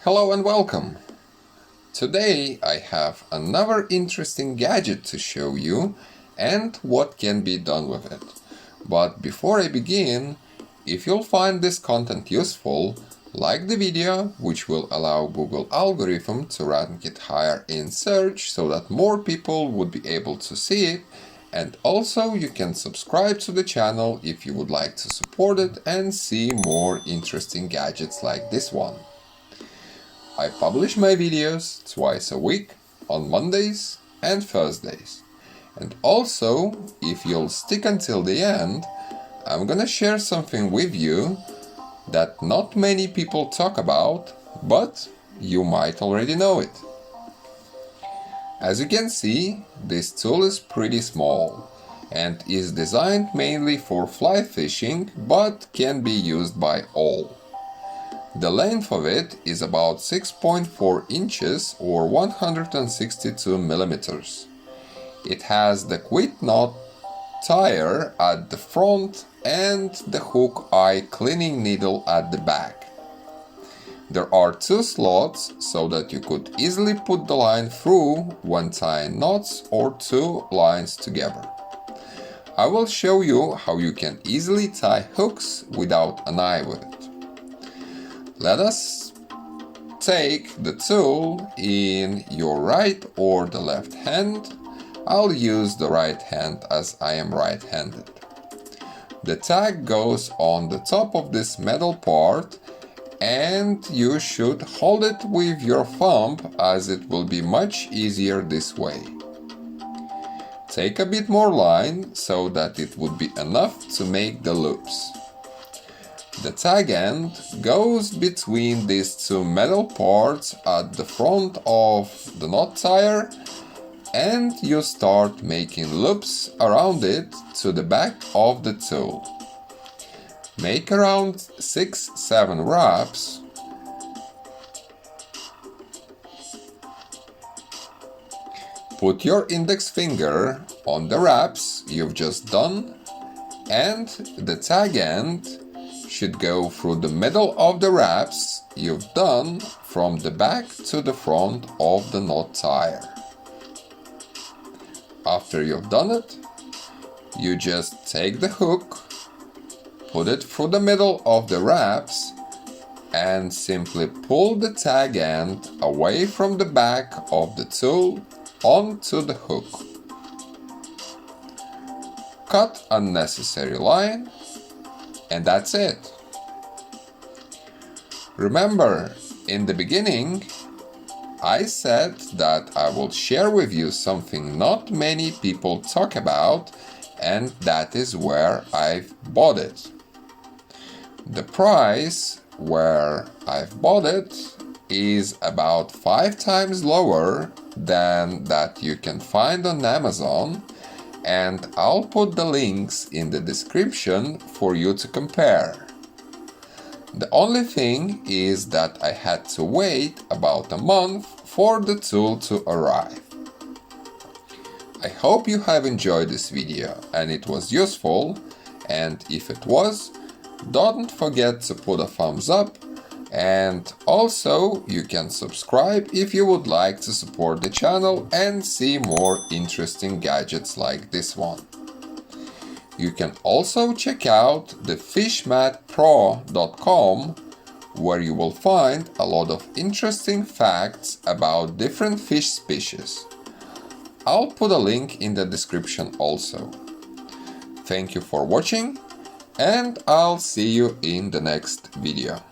Hello and welcome! Today I have another interesting gadget to show you and what can be done with it. But before I begin, if you'll find this content useful, like the video, which will allow Google algorithm to rank it higher in search so that more people would be able to see it, and also you can subscribe to the channel if you would like to support it and see more interesting gadgets like this one. I publish my videos twice a week on Mondays and Thursdays. And also, if you'll stick until the end, I'm gonna share something with you that not many people talk about, but you might already know it. As you can see, this tool is pretty small and is designed mainly for fly fishing, but can be used by all. The length of it is about 6.4 inches or 162 millimeters. It has the quit knot tyer at the front and the hook eye cleaning needle at the back. There are two slots so that you could easily put the line through when tying knots or two lines together. I will show you how you can easily tie hooks without an eye with it. Let us take the tool in your right or the left hand. I'll use the right hand as I am right-handed. The tag goes on the top of this metal part and you should hold it with your thumb as it will be much easier this way. Take a bit more line so that it would be enough to make the loops. The tag end goes between these two metal parts at the front of the knot tyer and you start making loops around it to the back of the tool. Make around 6-7 wraps. Put your index finger on the wraps you've just done and the tag end should go through the middle of the wraps you've done from the back to the front of the knot tyer. After you've done it, you just take the hook, put it through the middle of the wraps and simply pull the tag end away from the back of the tool onto the hook. Cut unnecessary line. And that's it. Remember, in the beginning, I said that I will share with you something not many people talk about, and that is where I've bought it. The price where I've bought it is about 5 times lower than that you can find on Amazon, and I'll put the links in the description for you to compare. The only thing is that I had to wait about a month for the tool to arrive. I hope you have enjoyed this video and it was useful, and if it was, don't forget to put a thumbs up, and also you can subscribe if you would like to support the channel and see more interesting gadgets like this one. You can also check out the fishmatpro.com, where you will find a lot of interesting facts about different fish species. I'll put a link in the description also. Thank you for watching and I'll see you in the next video.